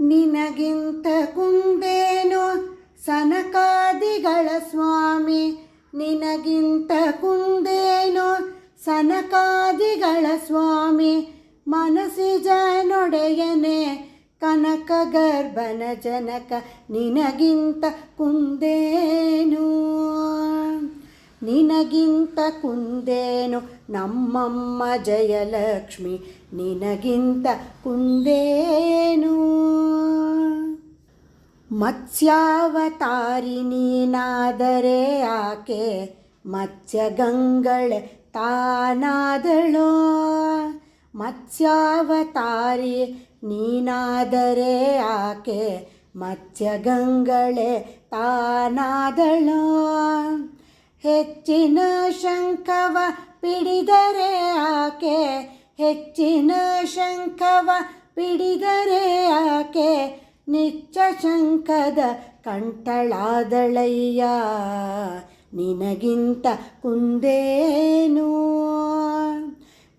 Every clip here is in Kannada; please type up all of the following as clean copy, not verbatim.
ನಿನಗಿಂತ ಕುಂದೇನು ಸನಕಾದಿಗಳ ಸ್ವಾಮಿ, ನಿನಗಿಂತ ಕುಂದೇನು ಸನಕಾದಿಗಳ ಸ್ವಾಮಿ. ಮನಸಿಜ ನೊಡೆಯನೆ ಕನಕ ಗರ್ಭನ ಜನಕ, ನಿನಗಿಂತ ಕುಂದೇನು ನಿನಗಿಂತ ಕುಂದೇನು ನಮ್ಮಮ್ಮ ಜಯಲಕ್ಷ್ಮಿ, ನಿನಗಿಂತ ಕುಂದೇನು. ಮತ್ಸ್ಯಾವತಾರಿ ನೀನಾದರೆ ಆಕೆ, ಮತ್ಸ್ಯಗಂಗಳೆ ತಾನಾದಳೋ. ಮತ್ಸ್ಯಾವತಾರಿ ನೀನಾದರೆ ಆಕೆ, ಮತ್ಸ್ಯಗಂಗಳೆ ತಾನಾದಳೋ. ಹೆಚ್ಚಿನ ಶಂಖವ ಪಿಡಿದರೆ ಆಕೆ, ಹೆಚ್ಚಿನ ಶಂಖವ ಪಿಡಿದರೆ ಆಕೆ, ನಿಚ್ಚ ಶಂಖದ ಕಂಠಳಾದಳಯ್ಯ, ನಿನಗಿಂತ ಕುಂದೇನು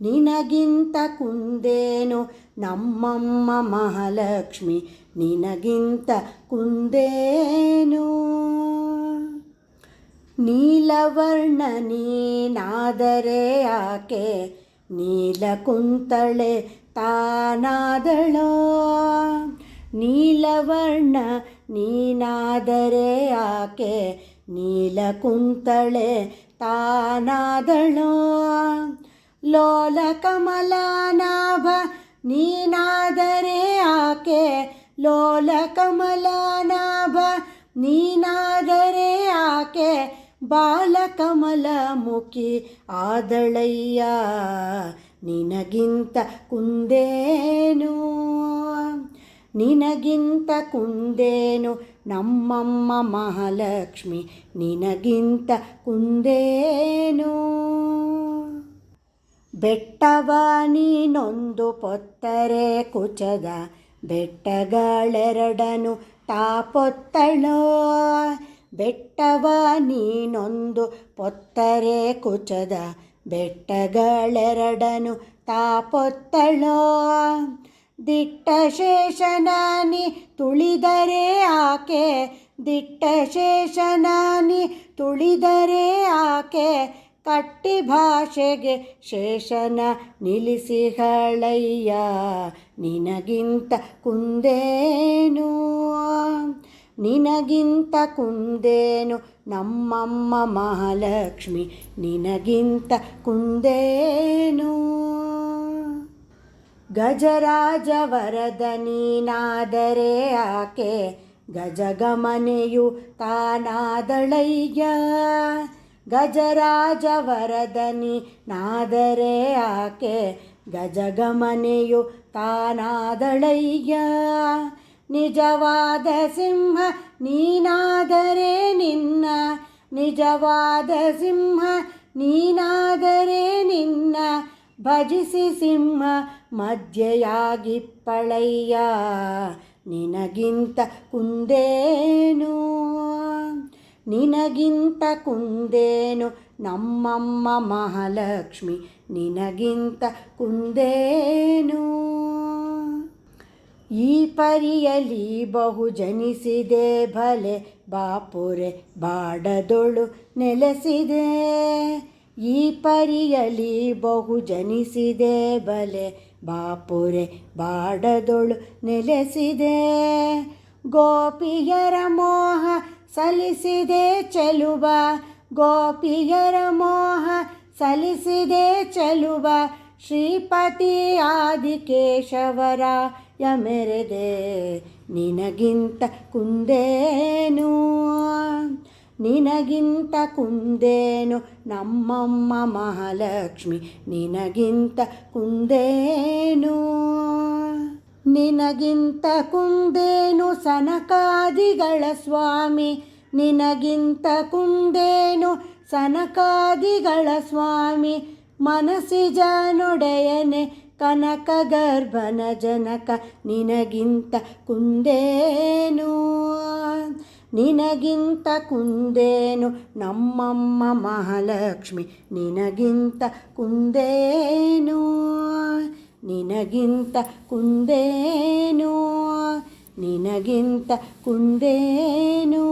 ನಿನಗಿಂತ ಕುಂದೇನು ನಮ್ಮಮ್ಮ ಮಹಾಲಕ್ಷ್ಮಿ, ನಿನಗಿಂತ ಕುಂದೇನು. ನೀಲವರ್ಣ ನೀನಾದರೆ ಆಕೆ, ನೀಲಕುಂತಳೆ ತಾನಾದಳೋ. ನೀಲವರ್ಣ ನೀನಾದರೆ ಆಕೆ, ನೀಲಕುಂತಳೆ ತಾನಾದಳೋ. ಲೋಲ ಕಮಲನಾಭ ನೀನಾದರೆ ಆಕೆ, ಲೋಲ ಕಮಲನಾಭ ನೀನಾದರೆ ಆಕೆ, ಬಾಲಕಮಲ ಮುಖಿ ಆದಳಯ್ಯ, ನಿನಗಿಂತ ಕುಂದೇನು ನಿನಗಿಂತ ಕುಂದೇನು ನಮ್ಮಮ್ಮ ಮಹಾಲಕ್ಷ್ಮಿ, ನಿನಗಿಂತ ಕುಂದೇನು. ಬೆಟ್ಟವ ನೀನೊಂದು ಪೊತ್ತರೆ ಕುಚದ, ಬೆಟ್ಟಗಳೆರಡನು ತಾಪೊತ್ತಳೋ. ಬೆಟ್ಟವ ನೀನೊಂದು ಪೊತ್ತರೆ ಕುಚದ, ಬೆಟ್ಟಗಳೆರಡನು ತಾಪೊತ್ತಳೋ. ದಿಟ್ಟ ಶೇಷನಾನಿ ತುಳಿದರೆ ಆಕೆ, ದಿಟ್ಟ ಶೇಷನಾನಿ ತುಳಿದರೆ ಆಕೆ, ಕಟ್ಟಿ ಭಾಷೆಗೆ ಶೇಷನ ನಿಲ್ಲಿಸಿಹಳಯ್ಯ, ನಿನಗಿಂತ ಕುಂದೇನು ನಿನಗಿಂತ ಕುಂದೇನು ನಮ್ಮಮ್ಮ ಮಹಾಲಕ್ಷ್ಮಿ, ನಿನಗಿಂತ ಕುಂದೇನು. ಗಜರಾಜ ವರದ ನೀನಾದರೆ ಆಕೆ, ಗಜಗಮನೆಯು ತಾನಾದಳಯ್ಯ, ಗಜರಾಜ ವರದ ನೀನಾದರೆ ಆಕೆ, ಗಜಗಮನೆಯು ತಾನಾದಳಯ್ಯ. ನಿಜವಾದ ಸಿಂಹ ನೀನಾದರೆ ನಿನ್ನ, ನಿಜವಾದ ಸಿಂಹ ನೀನಾದರೆ ನಿನ್ನ, ಭಜಿಸಿ ಸಿಂಹ ಮಧ್ಯೆಯಾಗಿಪ್ಪಳಯ್ಯ, ನಿನಗಿಂತ ಕುಂದೇನು ನಿನಗಿಂತ ಕುಂದೇನು ನಮ್ಮಮ್ಮ ಮಹಾಲಕ್ಷ್ಮಿ, ನಿನಗಿಂತ ಕುಂದೇನು. ಈ ಪರಿಯಲಿ ಬಹು ಜನಿಸಿದೆ ಭಲೆ, ಬಾಪುರೆ ಬಾಡದೊಳು ನೆಲೆಸಿದೆ. ಈ ಪರಿಯಲಿ ಬಹು ಜನಿಸಿದೆ ಬಲೆ, ಬಾಪುರೆ ಬಾಡದೊಳು ನೆಲೆಸಿದೆ. ಗೋಪಿಯರ ಮೋಹ ಸಲಿಸಿದೆ ಚೆಲುವ, ಗೋಪಿಯರ ಮೋಹ ಸಲಿಸಿದೆ ಚೆಲುವ, ಶ್ರೀಪತಿ ಆದಿಕೇಶವರಾಯ ಮೆರೆದೆ, ನಿನಗಿಂತ ಕುಂದೇನು ನಿನಗಿಂತ ಕುಂದೇನು ನಮ್ಮಮ್ಮ ಮಹಾಲಕ್ಷ್ಮಿ, ನಿನಗಿಂತ ಕುಂದೇನು ನಿನಗಿಂತ ಕುಂದೇನು ಸನಕಾದಿಗಳ ಸ್ವಾಮಿ, ನಿನಗಿಂತ ಕುಂದೇನು ಸನಕಾದಿಗಳ ಸ್ವಾಮಿ. ಮನಸಿಜ ನೊಡೆಯನೆ ಕನಕ ಗರ್ಭನ ಜನಕ, ನಿನಗಿಂತ ಕುಂದೇನು ನಿನಗಿಂತ ಕುಂದೇನು ನಮ್ಮಮ್ಮ ಮಹಾಲಕ್ಷ್ಮಿ, ನಿನಗಿಂತ ಕುಂದೇನು ನಿನಗಿಂತ ಕುಂದೇನು ನಿನಗಿಂತ ಕುಂದೇನು.